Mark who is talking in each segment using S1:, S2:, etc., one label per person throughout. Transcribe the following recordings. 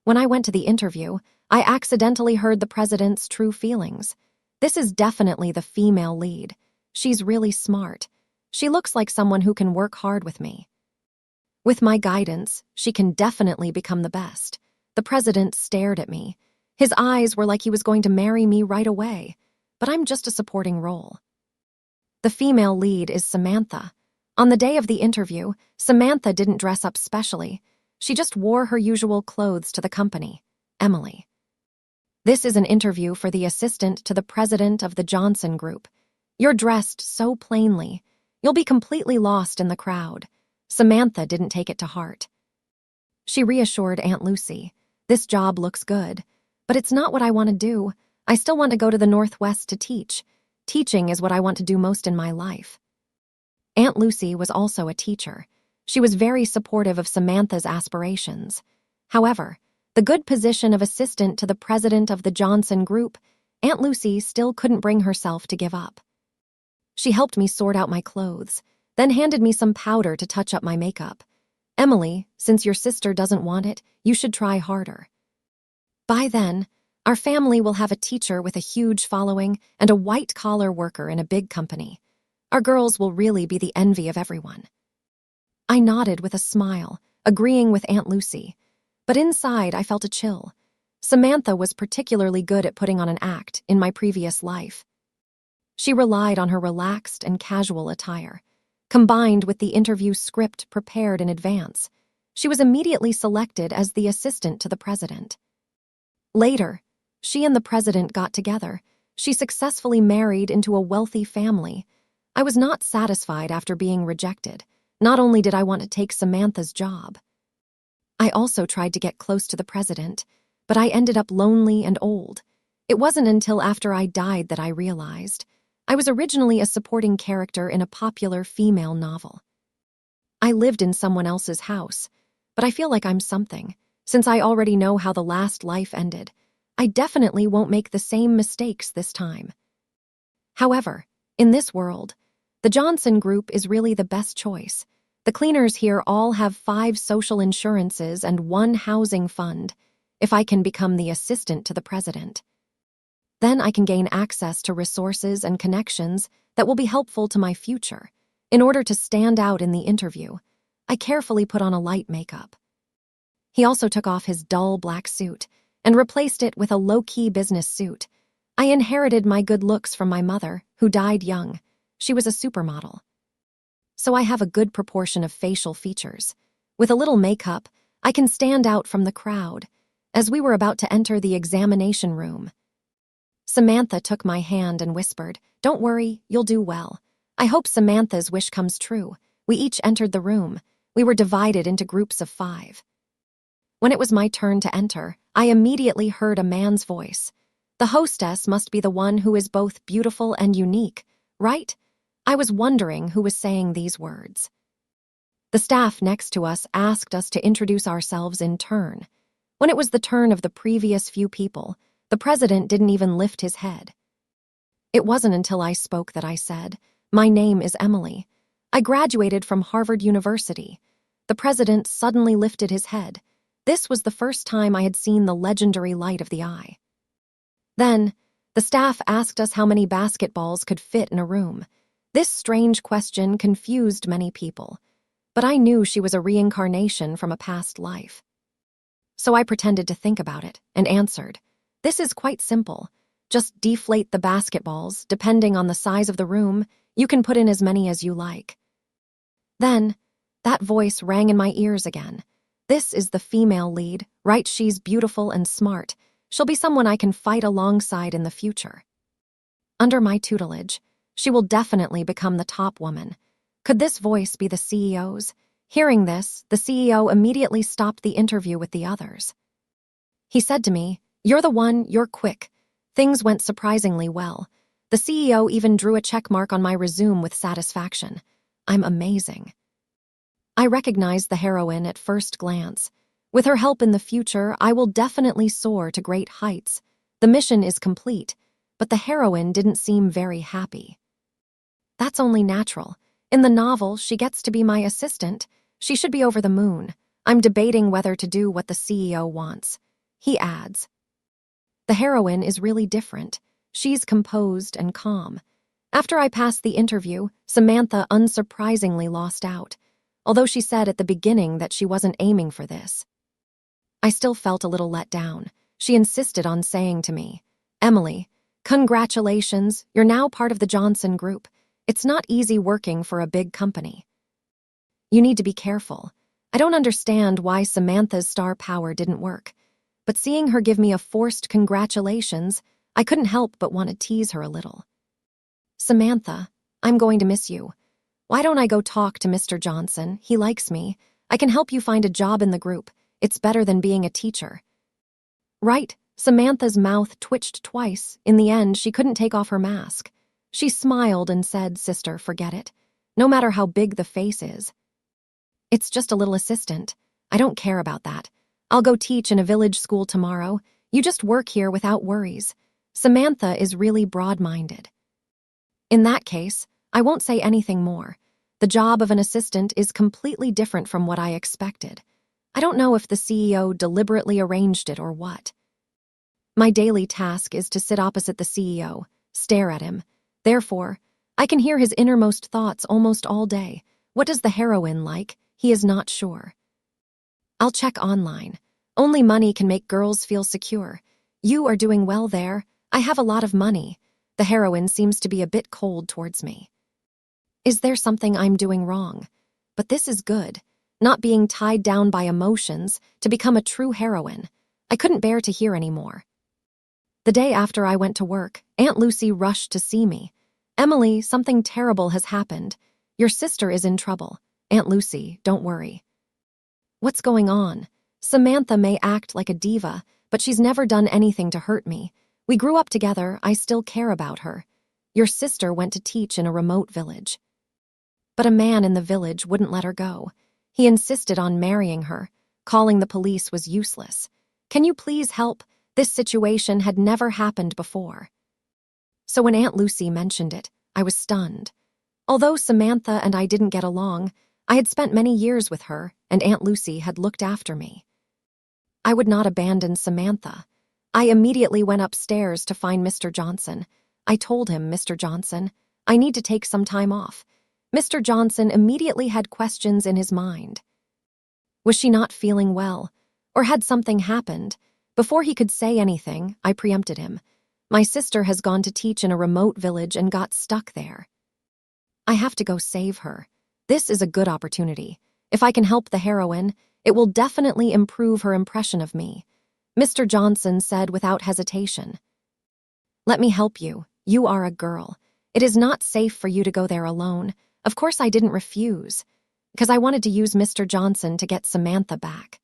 S1: When I went to the interview, I accidentally heard the president's true feelings. This is definitely the female lead. She's really smart. She looks like someone who can work hard with me. With my guidance, she can definitely become the best. The president stared at me. His eyes were like he was going to marry me right away, but I'm just a supporting role. The female lead is Samantha. On the day of the interview, Samantha didn't dress up specially. She just wore her usual clothes to the company, Emily. This is an interview for the assistant to the president of the Johnson Group. You're dressed so plainly. You'll be completely lost in the crowd. Samantha didn't take it to heart. She reassured Aunt Lucy, "This job looks good, but it's not what I want to do. I still want to go to the Northwest to teach. Teaching is what I want to do most in my life." Aunt Lucy was also a teacher. She was very supportive of Samantha's aspirations. However, the good position of assistant to the president of the Johnson Group, Aunt Lucy still couldn't bring herself to give up. She helped me sort out my clothes, then handed me some powder to touch up my makeup. "Emily, since your sister doesn't want it, you should try harder." By then, our family will have a teacher with a huge following and a white-collar worker in a big company. Our girls will really be the envy of everyone. I nodded with a smile, agreeing with Aunt Lucy, but inside I felt a chill. Samantha was particularly good at putting on an act in my previous life. She relied on her relaxed and casual attire. Combined with the interview script prepared in advance, she was immediately selected as the assistant to the president. Later, she and the president got together. She successfully married into a wealthy family. I was not satisfied after being rejected. Not only did I want to take Samantha's job, I also tried to get close to the president, but I ended up lonely and old. It wasn't until after I died that I realized I was originally a supporting character in a popular female novel. I lived in someone else's house, but I feel like I'm something. Since I already know how the last life ended, I definitely won't make the same mistakes this time. However, in this world, the Johnson Group is really the best choice. The cleaners here all have 5 social insurances and 1 housing fund. If I can become the assistant to the president, then I can gain access to resources and connections that will be helpful to my future. In order to stand out in the interview, I carefully put on a light makeup. He also took off his dull black suit and replaced it with a low-key business suit. I inherited my good looks from my mother, who died young. She was a supermodel. So I have a good proportion of facial features. With a little makeup, I can stand out from the crowd. As we were about to enter the examination room, Samantha took my hand and whispered, "Don't worry, you'll do well." I hope Samantha's wish comes true. We each entered the room. We were divided into groups of 5. When it was my turn to enter, I immediately heard a man's voice. The hostess must be the one who is both beautiful and unique, right? I was wondering who was saying these words. The staff next to us asked us to introduce ourselves in turn. When it was the turn of the previous few people, the president didn't even lift his head. It wasn't until I spoke that I said, "My name is Emily. I graduated from Harvard University." The president suddenly lifted his head. This was the first time I had seen the legendary light of the eye. Then, the staff asked us how many basketballs could fit in a room. This strange question confused many people, but I knew she was a reincarnation from a past life. So I pretended to think about it and answered, "This is quite simple. Just deflate the basketballs. Depending on the size of the room, you can put in as many as you like." Then, that voice rang in my ears again. "This is the female lead, right? She's beautiful and smart. She'll be someone I can fight alongside in the future. Under my tutelage, she will definitely become the top woman." Could this voice be the CEO's? Hearing this, the CEO immediately stopped the interview with the others. He said to me, "You're the one, you're quick." Things went surprisingly well. The CEO even drew a check mark on my resume with satisfaction. I'm amazing. I recognized the heroine at first glance. With her help in the future, I will definitely soar to great heights. The mission is complete, but the heroine didn't seem very happy. That's only natural. In the novel, she gets to be my assistant. She should be over the moon. I'm debating whether to do what the CEO wants. He adds. The heroine is really different. She's composed and calm. After I passed the interview, Samantha unsurprisingly lost out, although she said at the beginning that she wasn't aiming for this. I still felt a little let down. She insisted on saying to me, "Emily, congratulations, you're now part of the Johnson Group. It's not easy working for a big company. You need to be careful." I don't understand why Samantha's star power didn't work, but seeing her give me a forced congratulations, I couldn't help but want to tease her a little. "Samantha, I'm going to miss you. Why don't I go talk to Mr. Johnson? He likes me. I can help you find a job in the group. It's better than being a teacher." Right, Samantha's mouth twitched twice. In the end, she couldn't take off her mask. She smiled and said, "Sister, forget it. No matter how big the face is. It's just a little assistant. I don't care about that. I'll go teach in a village school tomorrow. You just work here without worries." Samantha is really broad-minded. In that case, I won't say anything more. The job of an assistant is completely different from what I expected. I don't know if the CEO deliberately arranged it or what. My daily task is to sit opposite the CEO, stare at him. Therefore, I can hear his innermost thoughts almost all day. What does the heroine like? He is not sure. I'll check online. Only money can make girls feel secure. You are doing well there. I have a lot of money. The heroine seems to be a bit cold towards me. Is there something I'm doing wrong? But this is good. Not being tied down by emotions to become a true heroine. I couldn't bear to hear anymore. The day after I went to work, Aunt Lucy rushed to see me. "Emily, something terrible has happened. Your sister is in trouble. Aunt Lucy, don't worry." What's going on? Samantha may act like a diva, but she's never done anything to hurt me. We grew up together. I still care about her. Your sister went to teach in a remote village. But a man in the village wouldn't let her go. He insisted on marrying her. Calling the police was useless. Can you please help? This situation had never happened before. So when Aunt Lucy mentioned it, I was stunned. Although Samantha and I didn't get along, I had spent many years with her, and Aunt Lucy had looked after me. I would not abandon Samantha. I immediately went upstairs to find Mr. Johnson. I told him, "Mr. Johnson, I need to take some time off." Mr. Johnson immediately had questions in his mind. Was she not feeling well? Or had something happened? Before he could say anything, I preempted him. "My sister has gone to teach in a remote village and got stuck there. I have to go save her. This is a good opportunity. If I can help the heroine, it will definitely improve her impression of me." Mr. Johnson said without hesitation. "Let me help you. You are a girl. It is not safe for you to go there alone." Of course I didn't refuse, because I wanted to use Mr. Johnson to get Samantha back.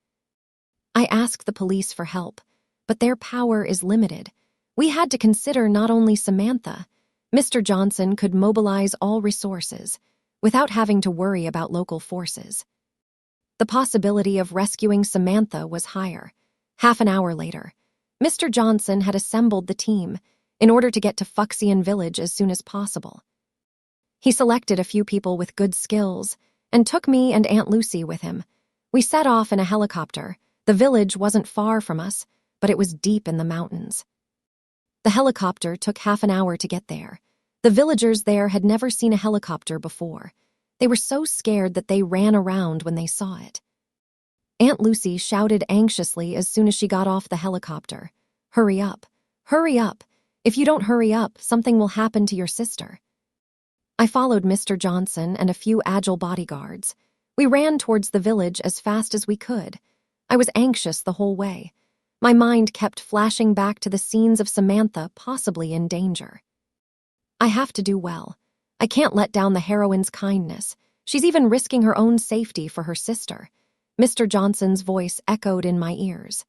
S1: I asked the police for help, but their power is limited. We had to consider not only Samantha. Mr. Johnson could mobilize all resources without having to worry about local forces. The possibility of rescuing Samantha was higher. Half an hour later, Mr. Johnson had assembled the team in order to get to Fuxian Village as soon as possible. He selected a few people with good skills and took me and Aunt Lucy with him. We set off in a helicopter. The village wasn't far from us, but it was deep in the mountains. The helicopter took half an hour to get there. The villagers there had never seen a helicopter before. They were so scared that they ran around when they saw it. Aunt Lucy shouted anxiously as soon as she got off the helicopter. "Hurry up! Hurry up! If you don't hurry up, something will happen to your sister." I followed Mr. Johnson and a few agile bodyguards. We ran towards the village as fast as we could. I was anxious the whole way. My mind kept flashing back to the scenes of Samantha possibly in danger. I have to do well. I can't let down the heroine's kindness. She's even risking her own safety for her sister. Mr. Johnson's voice echoed in my ears.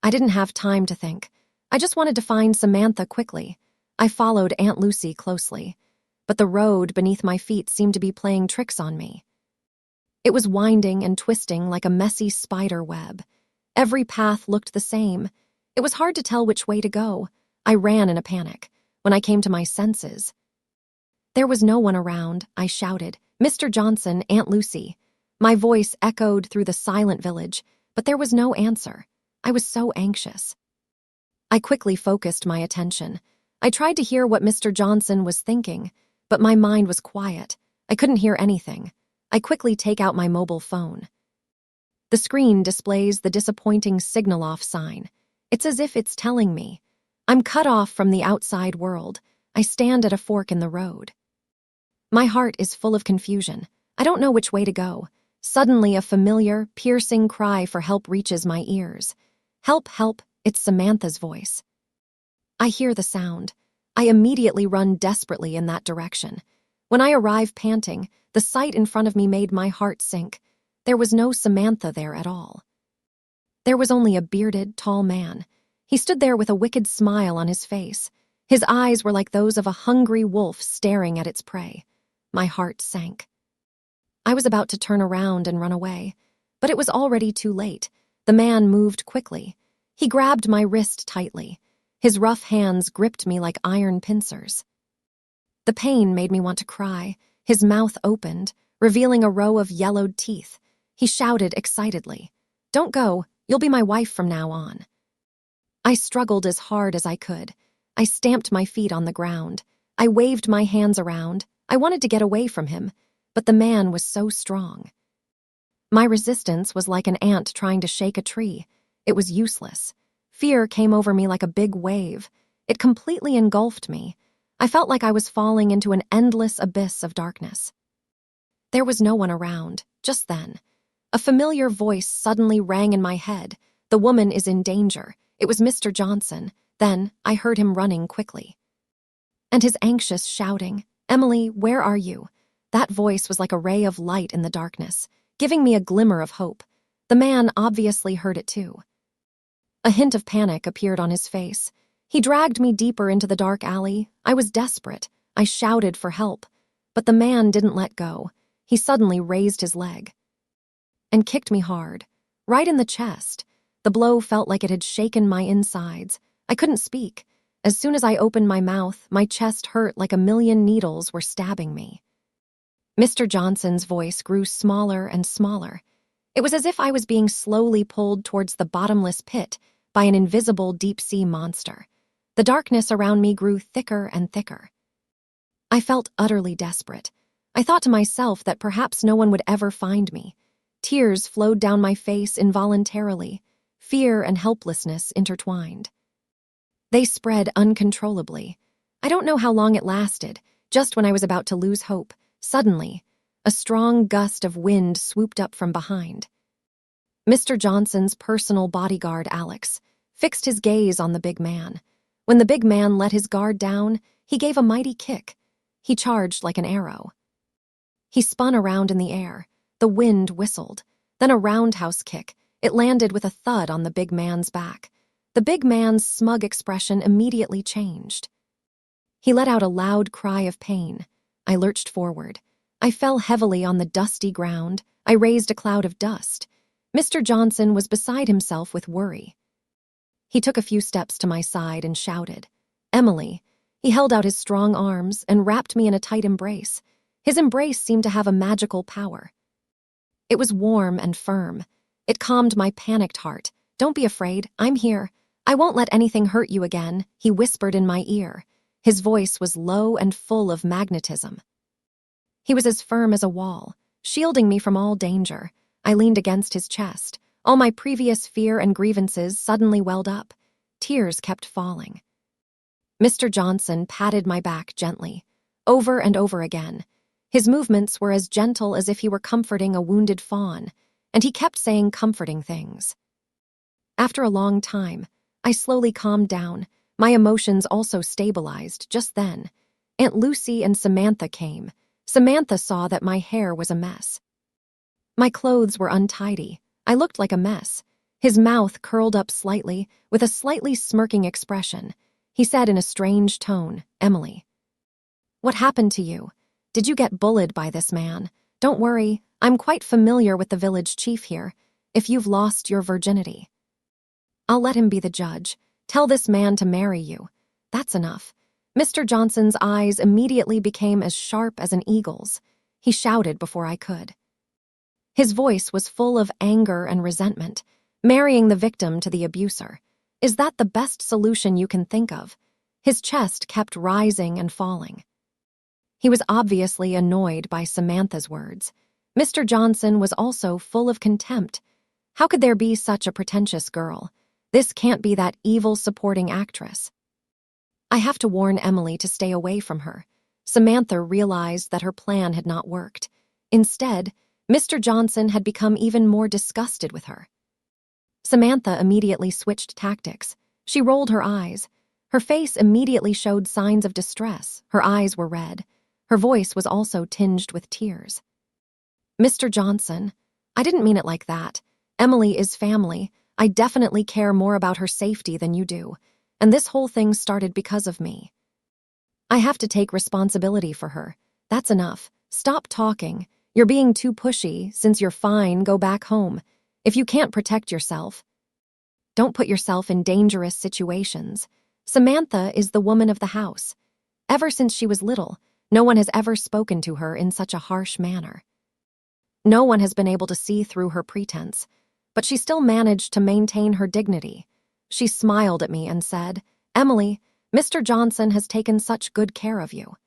S1: I didn't have time to think. I just wanted to find Samantha quickly. I followed Aunt Lucy closely, but the road beneath my feet seemed to be playing tricks on me. It was winding and twisting like a messy spider web. Every path looked the same. It was hard to tell which way to go. I ran in a panic. When I came to my senses, there was no one around. I shouted, "Mr. Johnson, Aunt Lucy." My voice echoed through the silent village, but there was no answer. I was so anxious. I quickly focused my attention. I tried to hear what Mr. Johnson was thinking, but my mind was quiet. I couldn't hear anything. I quickly take out my mobile phone. The screen displays the disappointing signal off sign. It's as if it's telling me, I'm cut off from the outside world. I stand at a fork in the road. My heart is full of confusion. I don't know which way to go. Suddenly, a familiar, piercing cry for help reaches my ears. Help, help, it's Samantha's voice. I hear the sound. I immediately run desperately in that direction. When I arrive panting, the sight in front of me made my heart sink. There was no Samantha there at all. There was only a bearded, tall man. He stood there with a wicked smile on his face. His eyes were like those of a hungry wolf staring at its prey. My heart sank. I was about to turn around and run away, but it was already too late. The man moved quickly. He grabbed my wrist tightly. His rough hands gripped me like iron pincers. The pain made me want to cry. His mouth opened, revealing a row of yellowed teeth. He shouted excitedly, "Don't go, you'll be my wife from now on." I struggled as hard as I could. I stamped my feet on the ground. I waved my hands around. I wanted to get away from him, but the man was so strong. My resistance was like an ant trying to shake a tree. It was useless. Fear came over me like a big wave. It completely engulfed me. I felt like I was falling into an endless abyss of darkness. There was no one around. Just then, a familiar voice suddenly rang in my head. The woman is in danger. It was Mr. Johnson. Then I heard him running quickly. And his anxious shouting, "Emily, where are you?" That voice was like a ray of light in the darkness, giving me a glimmer of hope. The man obviously heard it too. A hint of panic appeared on his face. He dragged me deeper into the dark alley. I was desperate. I shouted for help. But the man didn't let go. He suddenly raised his leg and kicked me hard, right in the chest. The blow felt like it had shaken my insides. I couldn't speak. As soon as I opened my mouth, my chest hurt like a million needles were stabbing me. Mr. Johnson's voice grew smaller and smaller. It was as if I was being slowly pulled towards the bottomless pit by an invisible deep-sea monster. The darkness around me grew thicker and thicker. I felt utterly desperate. I thought to myself that perhaps no one would ever find me. Tears flowed down my face involuntarily. Fear and helplessness intertwined. They spread uncontrollably. I don't know how long it lasted. Just when I was about to lose hope, suddenly, a strong gust of wind swooped up from behind. Mr. Johnson's personal bodyguard, Alex, fixed his gaze on the big man. When the big man let his guard down, he gave a mighty kick. He charged like an arrow. He spun around in the air. The wind whistled. Then a roundhouse kick. It landed with a thud on the big man's back. The big man's smug expression immediately changed. He let out a loud cry of pain. I lurched forward. I fell heavily on the dusty ground. I raised a cloud of dust. Mr. Johnson was beside himself with worry. He took a few steps to my side and shouted, "Emily." He held out his strong arms and wrapped me in a tight embrace. His embrace seemed to have a magical power. It was warm and firm. It calmed my panicked heart. "Don't be afraid, I'm here. I won't let anything hurt you again," he whispered in my ear. His voice was low and full of magnetism. He was as firm as a wall, shielding me from all danger. I leaned against his chest. All my previous fear and grievances suddenly welled up. Tears kept falling. Mr. Johnson patted my back gently, over and over again. His movements were as gentle as if he were comforting a wounded fawn, and he kept saying comforting things. After a long time, I slowly calmed down. My emotions also stabilized just then. Aunt Lucy and Samantha came. Samantha saw that my hair was a mess. My clothes were untidy. I looked like a mess. His mouth curled up slightly, with a slightly smirking expression. He said in a strange tone, "Emily, what happened to you? Did you get bullied by this man? Don't worry, I'm quite familiar with the village chief here. If you've lost your virginity, I'll let him be the judge. Tell this man to marry you. That's enough." Mr. Johnson's eyes immediately became as sharp as an eagle's. He shouted before I could. His voice was full of anger and resentment. marrying the victim to the abuser. Is that the best solution you can think of? His chest kept rising and falling. He was obviously annoyed by Samantha's words. Mr. Johnson was also full of contempt. How could there be such a pretentious girl? This can't be that evil supporting actress. I have to warn Emily to stay away from her. Samantha realized that her plan had not worked. Instead, Mr. Johnson had become even more disgusted with her. Samantha immediately switched tactics. She rolled her eyes. Her face immediately showed signs of distress. Her eyes were red. Her voice was also tinged with tears. Mr. Johnson, I didn't mean it like that. Emily is family. I definitely care more about her safety than you do. And this whole thing started because of me. I have to take responsibility for her. That's enough. Stop talking. You're being too pushy. Since you're fine, go back home. If you can't protect yourself, don't put yourself in dangerous situations. Samantha is the woman of the house. Ever since she was little, no one has ever spoken to her in such a harsh manner. No one has been able to see through her pretense, but she still managed to maintain her dignity. She smiled at me and said, "Emily, Mr. Johnson has taken such good care of you.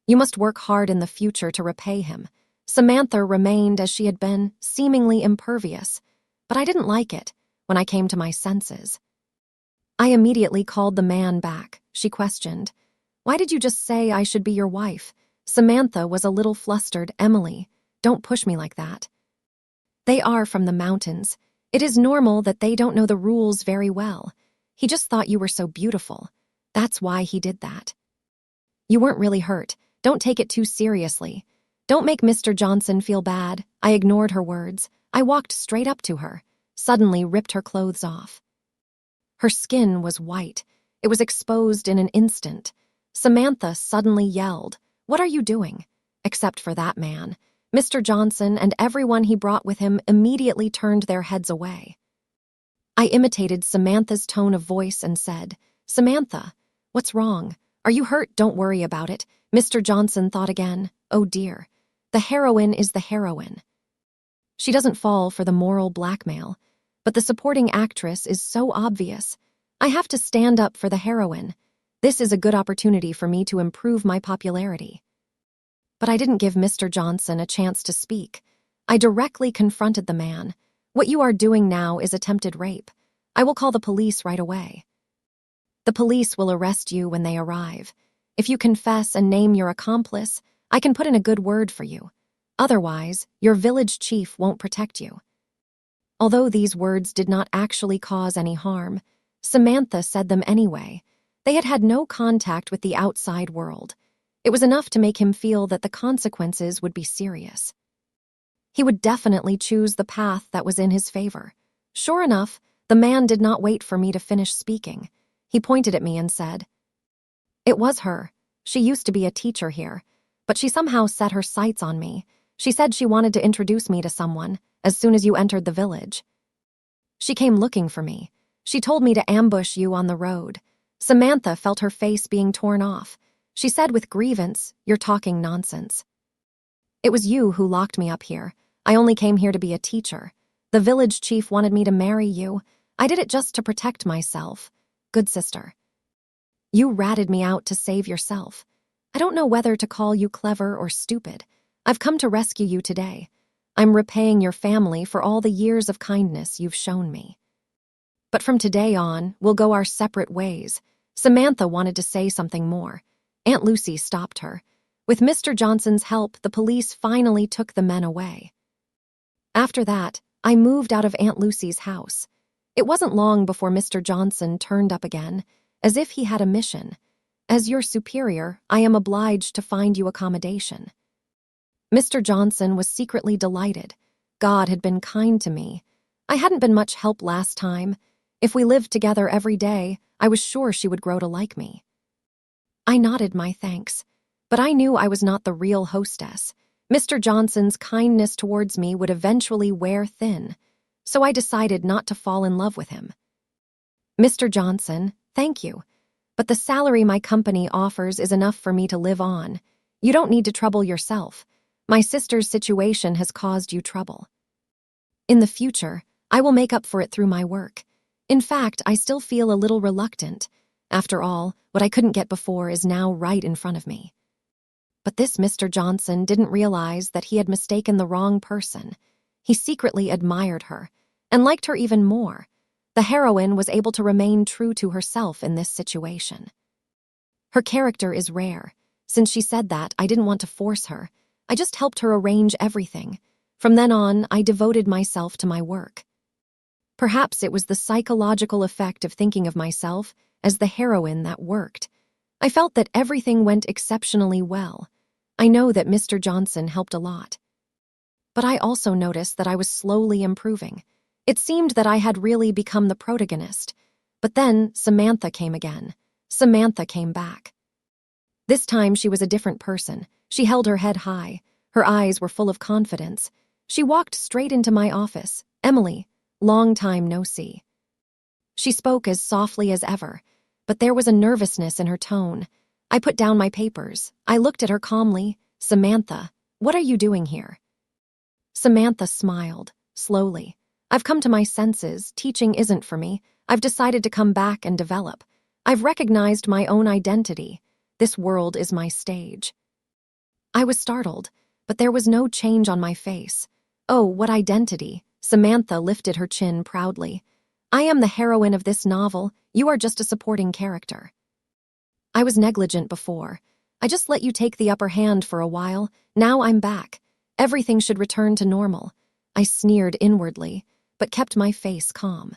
S1: You must work hard in the future to repay him." Samantha remained as she had been, seemingly impervious, but I didn't like it when I came to my senses. I immediately called the man back. She questioned, "Why did you just say I should be your wife?" Samantha was a little flustered. "Emily, don't push me like that. They are from the mountains. It is normal that they don't know the rules very well. He just thought you were so beautiful. That's why he did that. You weren't really hurt. Don't take it too seriously. Don't make Mr. Johnson feel bad." I ignored her words. I walked straight up to her, suddenly ripped her clothes off. Her skin was white. It was exposed in an instant. Samantha suddenly yelled, "What are you doing?" Except for that man. Mr. Johnson and everyone he brought with him immediately turned their heads away. I imitated Samantha's tone of voice and said, "Samantha, what's wrong? Are you hurt? Don't worry about it." Mr. Johnson thought again. Oh dear. The heroine is the heroine. She doesn't fall for the moral blackmail, but the supporting actress is so obvious. I have to stand up for the heroine. This is a good opportunity for me to improve my popularity. But I didn't give Mr. Johnson a chance to speak. I directly confronted the man. "What you are doing now is attempted rape. I will call the police right away. The police will arrest you when they arrive. If you confess and name your accomplice, I can put in a good word for you. Otherwise, your village chief won't protect you." Although these words did not actually cause any harm, Samantha said them anyway. They had had no contact with the outside world. It was enough to make him feel that the consequences would be serious. He would definitely choose the path that was in his favor. Sure enough, the man did not wait for me to finish speaking. He pointed at me and said, "It was her. She used to be a teacher here, but she somehow set her sights on me. She said she wanted to introduce me to someone as soon as you entered the village. She came looking for me. She told me to ambush you on the road." Samantha felt her face being torn off. She said with grievance, "You're talking nonsense. It was you who locked me up here. I only came here to be a teacher. The village chief wanted me to marry you. I did it just to protect myself. Good sister. You ratted me out to save yourself. I don't know whether to call you clever or stupid. I've come to rescue you today. I'm repaying your family for all the years of kindness you've shown me. But from today on, we'll go our separate ways." Samantha wanted to say something more. Aunt Lucy stopped her. With Mr. Johnson's help, the police finally took the men away. After that, I moved out of Aunt Lucy's house. It wasn't long before Mr. Johnson turned up again, as if he had a mission. "As your superior, I am obliged to find you accommodation." Mr. Johnson was secretly delighted. God had been kind to me. I hadn't been much help last time. If we lived together every day, I was sure she would grow to like me. I nodded my thanks, but I knew I was not the real hostess. Mr. Johnson's kindness towards me would eventually wear thin, so I decided not to fall in love with him. "Mr. Johnson, thank you, but the salary my company offers is enough for me to live on. You don't need to trouble yourself. My sister's situation has caused you trouble. In the future, I will make up for it through my work. In fact, I still feel a little reluctant. After all, what I couldn't get before is now right in front of me. But this Mr. Johnson didn't realize that he had mistaken the wrong person. He secretly admired her, and liked her even more. The heroine was able to remain true to herself in this situation. Her character is rare. Since she said that, I didn't want to force her. I just helped her arrange everything. From then on, I devoted myself to my work. Perhaps it was the psychological effect of thinking of myself as the heroine that worked. I felt that everything went exceptionally well. I know that Mr. Johnson helped a lot. But I also noticed that I was slowly improving. It seemed that I had really become the protagonist. But then Samantha came again. Samantha came back. This time she was a different person. She held her head high. Her eyes were full of confidence. She walked straight into my office. "Emily, long time no see." She spoke as softly as ever, but there was a nervousness in her tone. I put down my papers. I looked at her calmly. "Samantha, what are you doing here?" Samantha smiled, slowly. "I've come to my senses. Teaching isn't for me. I've decided to come back and develop. I've recognized my own identity. This world is my stage." I was startled, but there was no change on my face. "Oh, what identity?" Samantha lifted her chin proudly. "I am the heroine of this novel. You are just a supporting character." I was negligent before. I just let you take the upper hand for a while. Now I'm back. Everything should return to normal. I sneered inwardly, but kept my face calm.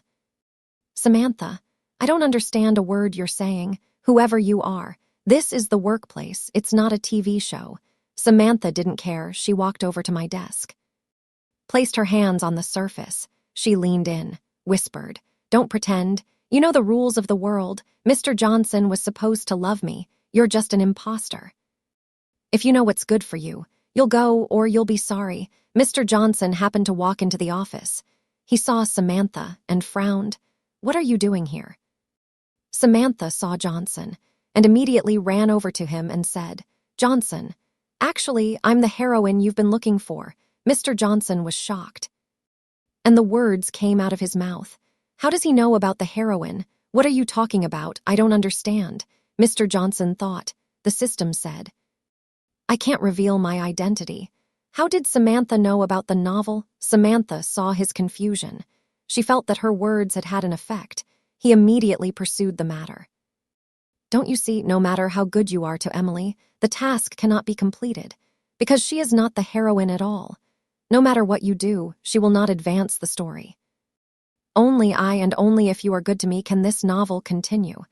S1: "Samantha, I don't understand a word you're saying. Whoever you are, this is the workplace. It's not a TV show." Samantha didn't care. She walked over to my desk. Placed her hands on the surface. She leaned in, whispered, "Don't pretend. You know the rules of the world. Mr. Johnson was supposed to love me. You're just an imposter. If you know what's good for you, you'll go or you'll be sorry." Mr. Johnson happened to walk into the office. He saw Samantha and frowned. "What are you doing here?" Samantha saw Johnson and immediately ran over to him and said, "Johnson, actually, I'm the heroine you've been looking for." Mr. Johnson was shocked. And the words came out of his mouth. "How does he know about the heroine? What are you talking about? I don't understand." Mr. Johnson thought. The system said, "I can't reveal my identity." How did Samantha know about the novel? Samantha saw his confusion. She felt that her words had had an effect. He immediately pursued the matter. "Don't you see, no matter how good you are to Emily, the task cannot be completed, because she is not the heroine at all. No matter what you do, she will not advance the story. Only I and only if you are good to me can this novel continue."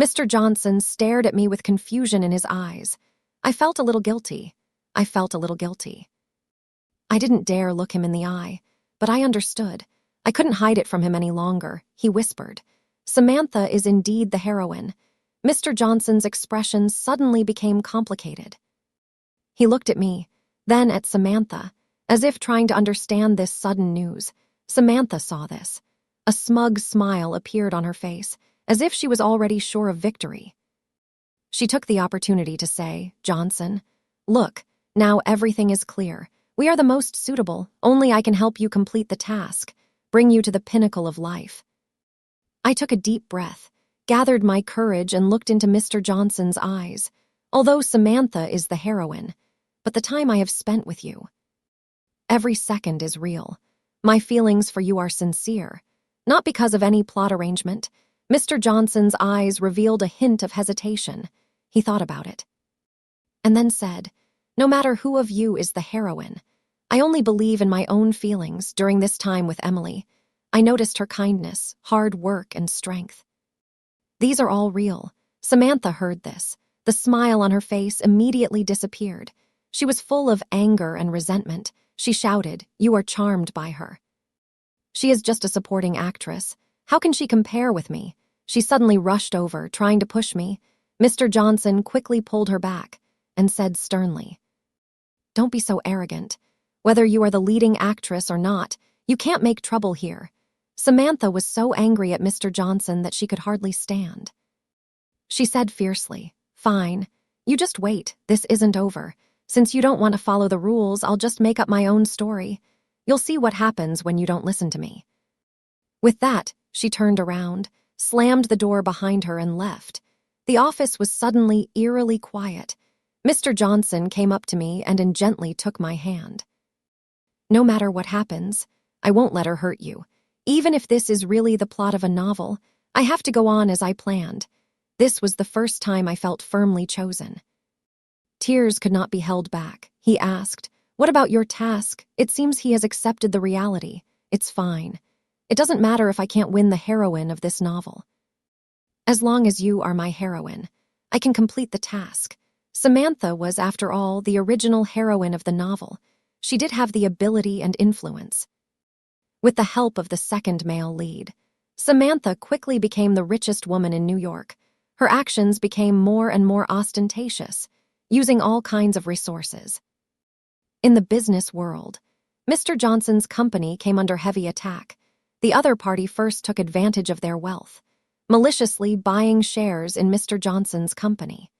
S1: Mr. Johnson stared at me with confusion in his eyes. I felt a little guilty. I felt a little guilty. I didn't dare look him in the eye, but I understood. I couldn't hide it from him any longer. He whispered, "Samantha is indeed the heroine." Mr. Johnson's expression suddenly became complicated. He looked at me, then at Samantha, as if trying to understand this sudden news. Samantha saw this. A smug smile appeared on her face, as if she was already sure of victory. She took the opportunity to say, "Johnson, look, now everything is clear. We are the most suitable. Only I can help you complete the task, bring you to the pinnacle of life." I took a deep breath, gathered my courage, and looked into Mr. Johnson's eyes. "Although Samantha is the heroine, but the time I have spent with you, every second is real. My feelings for you are sincere, not because of any plot arrangement." Mr. Johnson's eyes revealed a hint of hesitation. He thought about it, and then said, "No matter who of you is the heroine, I only believe in my own feelings during this time with Emily. I noticed her kindness, hard work, and strength. These are all real." Samantha heard this. The smile on her face immediately disappeared. She was full of anger and resentment. She shouted, "You are charmed by her. She is just a supporting actress. How can she compare with me?" She suddenly rushed over, trying to push me. Mr. Johnson quickly pulled her back and said sternly, "Don't be so arrogant. Whether you are the leading actress or not, you can't make trouble here." Samantha was so angry at Mr. Johnson that she could hardly stand. She said fiercely, "Fine. You just wait. This isn't over. Since you don't want to follow the rules, I'll just make up my own story. You'll see what happens when you don't listen to me." With that, she turned around, slammed the door behind her, and left. The office was suddenly eerily quiet. Mr. Johnson came up to me and gently took my hand. "No matter what happens, I won't let her hurt you. Even if this is really the plot of a novel, I have to go on as I planned." This was the first time I felt firmly chosen. Tears could not be held back. He asked, "What about your task?" It seems he has accepted the reality. It's fine. It doesn't matter if I can't win the heroine of this novel. As long as you are my heroine, I can complete the task. Samantha was, after all, the original heroine of the novel. She did have the ability and influence. With the help of the second male lead, Samantha quickly became the richest woman in New York. Her actions became more and more ostentatious, using all kinds of resources. In the business world, Mr. Johnson's company came under heavy attack. The other party first took advantage of their wealth, maliciously buying shares in Mr. Johnson's company.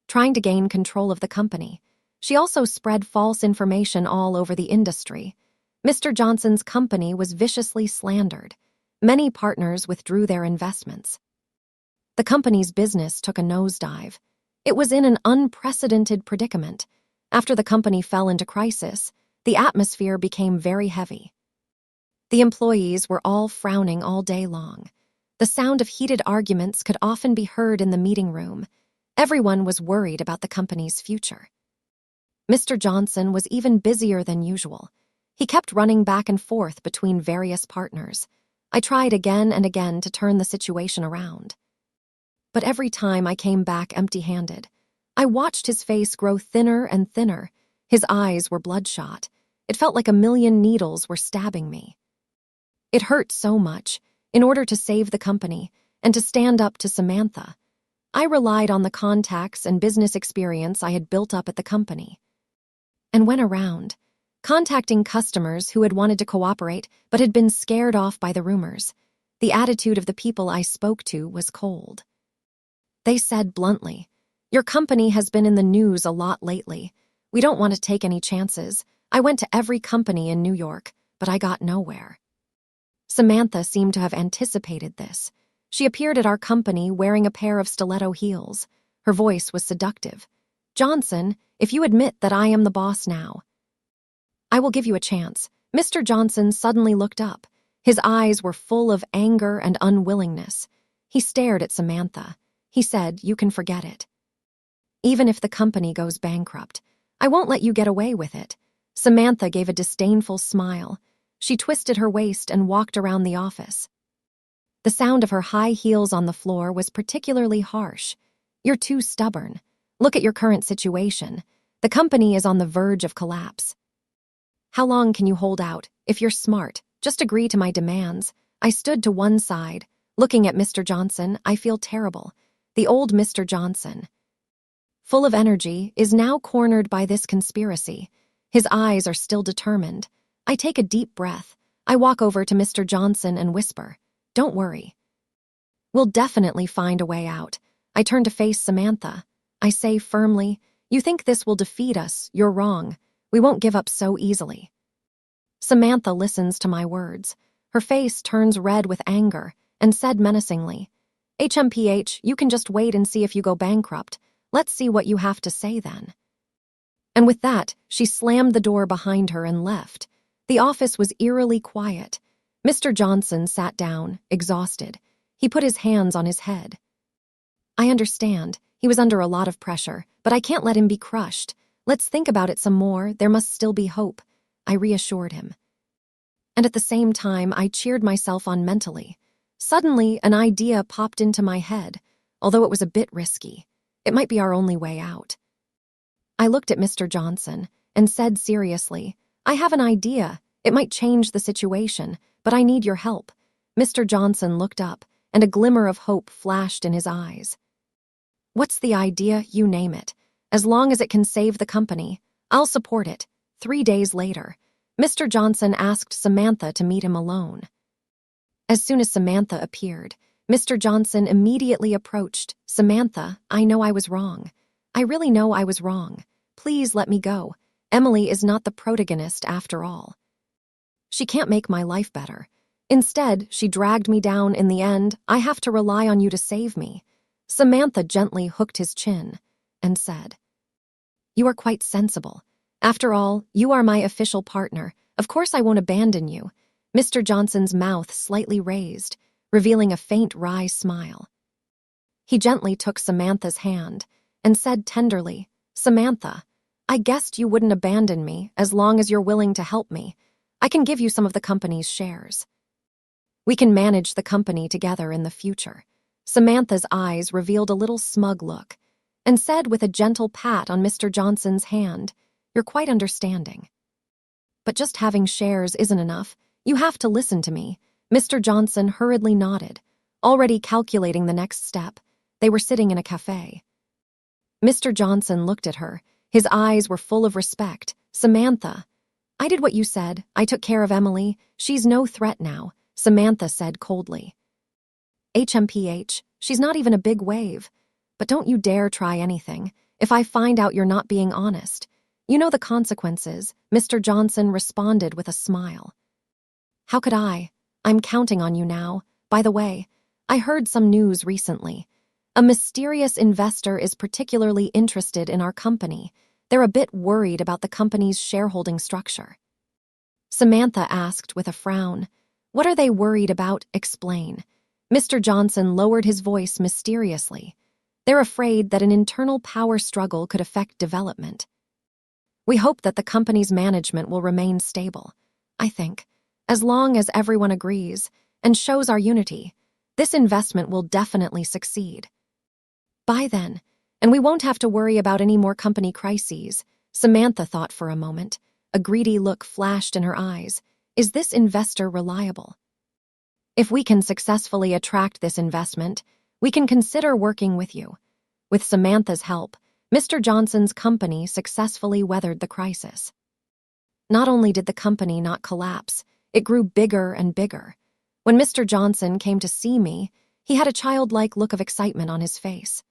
S1: Trying to gain control of the company, she also spread false information all over the industry. Mr. Johnson's company was viciously slandered. Many partners withdrew their investments. The company's business took a nosedive. It was in an unprecedented predicament. After the company fell into crisis, the atmosphere became very heavy. The employees were all frowning all day long. The sound of heated arguments could often be heard in the meeting room. Everyone was worried about the company's future. Mr. Johnson was even busier than usual. He kept running back and forth between various partners. I tried again and again to turn the situation around. But every time I came back empty-handed. I watched his face grow thinner and thinner. His eyes were bloodshot. It felt like a million needles were stabbing me. It hurt so much. In order to save the company and to stand up to Samantha, I relied on the contacts and business experience I had built up at the company, and went around, contacting customers who had wanted to cooperate but had been scared off by the rumors. The attitude of the people I spoke to was cold. They said bluntly, "Your company has been in the news a lot lately. We don't want to take any chances. I went to every company in New York, but I got nowhere." Samantha seemed to have anticipated this. She appeared at our company wearing a pair of stiletto heels. Her voice was seductive. "Johnson, if you admit that I am the boss now, I will give you a chance." Mr. Johnson suddenly looked up. His eyes were full of anger and unwillingness. He stared at Samantha. He said, "You can forget it. Even if the company goes bankrupt, I won't let you get away with it." Samantha gave a disdainful smile. She twisted her waist and walked around the office. The sound of her high heels on the floor was particularly harsh. "You're too stubborn. Look at your current situation. The company is on the verge of collapse. How long can you hold out? If you're smart, just agree to my demands." I stood to one side, looking at Mr. Johnson. I feel terrible. The old Mr. Johnson, full of energy, is now cornered by this conspiracy. His eyes are still determined. I take a deep breath. I walk over to Mr. Johnson and whisper, "Don't worry. We'll definitely find a way out." I turn to face Samantha. I say firmly, "You think this will defeat us? You're wrong. We won't give up so easily." Samantha listens to my words. Her face turns red with anger and said menacingly, "HMPH, you can just wait and see if you go bankrupt. Let's see what you have to say then." And with that, she slammed the door behind her and left. The office was eerily quiet. Mr. Johnson sat down, exhausted. He put his hands on his head. "I understand. He was under a lot of pressure, but I can't let him be crushed. Let's think about it some more. There must still be hope," I reassured him. And at the same time, I cheered myself on mentally. Suddenly, an idea popped into my head. Although it was a bit risky, it might be our only way out. I looked at Mr. Johnson and said seriously, "I have an idea. It might change the situation, but I need your help." Mr. Johnson looked up, and a glimmer of hope flashed in his eyes. "What's the idea? You name it. As long as it can save the company, I'll support it." 3 days later, Mr. Johnson asked Samantha to meet him alone. As soon as Samantha appeared, Mr. Johnson immediately approached. "Samantha, I know I was wrong. I really know I was wrong. Please let me go. Emily is not the protagonist after all. She can't make my life better. Instead, she dragged me down in the end. I have to rely on you to save me. Samantha gently hooked his chin and said, "You are quite sensible. After all, you are my official partner. Of course I won't abandon you." Mr. Johnson's mouth slightly raised, revealing a faint wry smile. He gently took Samantha's hand and said tenderly, "Samantha, I guessed you wouldn't abandon me as long as you're willing to help me. I can give you some of the company's shares. We can manage the company together in the future." Samantha's eyes revealed a little smug look and said with a gentle pat on Mr. Johnson's hand, "You're quite understanding. But just having shares isn't enough. You have to listen to me." Mr. Johnson hurriedly nodded, already calculating the next step. They were sitting in a cafe. Mr. Johnson looked at her. His eyes were full of respect. "Samantha, I did what you said. I took care of Emily. She's no threat now," Samantha said coldly. "HMPH, she's not even a big wave. But don't you dare try anything. If I find out you're not being honest, you know the consequences," Mr. Johnson responded with a smile. "How could I? I'm counting on you now. By the way, I heard some news recently. A mysterious investor is particularly interested in our company. They're a bit worried about the company's shareholding structure." Samantha asked with a frown, "What are they worried about? Explain." Mr. Johnson lowered his voice mysteriously. "They're afraid that an internal power struggle could affect development. We hope that the company's management will remain stable. I think, as long as everyone agrees and shows our unity, this investment will definitely succeed. By then, and we won't have to worry about any more company crises." Samantha thought for a moment. A greedy look flashed in her eyes. "Is this investor reliable? If we can successfully attract this investment, we can consider working with you." With Samantha's help, Mr. Johnson's company successfully weathered the crisis. Not only did the company not collapse, it grew bigger and bigger. When Mr. Johnson came to see me, he had a childlike look of excitement on his face.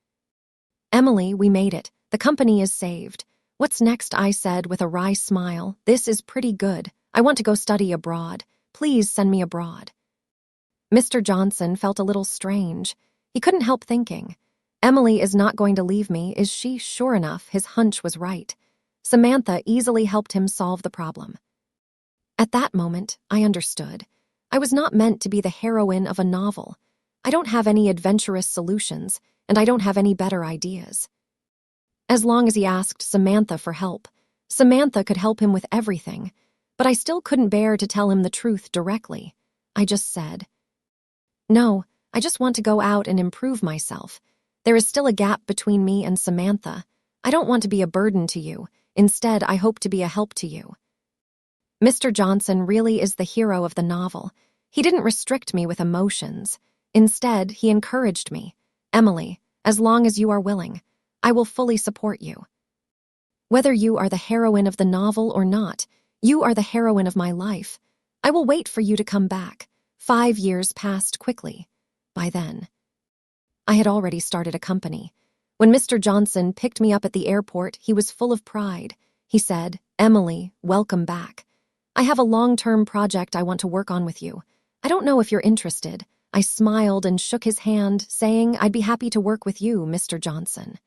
S1: "Emily, we made it. The company is saved." "What's next?" I said with a wry smile. "This is pretty good. I want to go study abroad. Please send me abroad." Mr. Johnson felt a little strange. He couldn't help thinking, Emily is not going to leave me, is she? Sure enough, his hunch was right. Samantha easily helped him solve the problem. At that moment, I understood. I was not meant to be the heroine of a novel. I don't have any adventurous solutions, and I don't have any better ideas. As long as he asked Samantha for help, Samantha could help him with everything, but I still couldn't bear to tell him the truth directly. I just said, "No, I just want to go out and improve myself. There is still a gap between me and Samantha. I don't want to be a burden to you. Instead, I hope to be a help to you." Mr. Johnson really is the hero of the novel. He didn't restrict me with emotions. Instead, he encouraged me. "Emily, as long as you are willing, I will fully support you. Whether you are the heroine of the novel or not, you are the heroine of my life. I will wait for you to come back." 5 years passed quickly. By then, I had already started a company. When Mr. Johnson picked me up at the airport, he was full of pride. He said, "Emily, welcome back. I have a long-term project I want to work on with you. I don't know if you're interested." I smiled and shook his hand, saying, "I'd be happy to work with you, Mr. Johnson."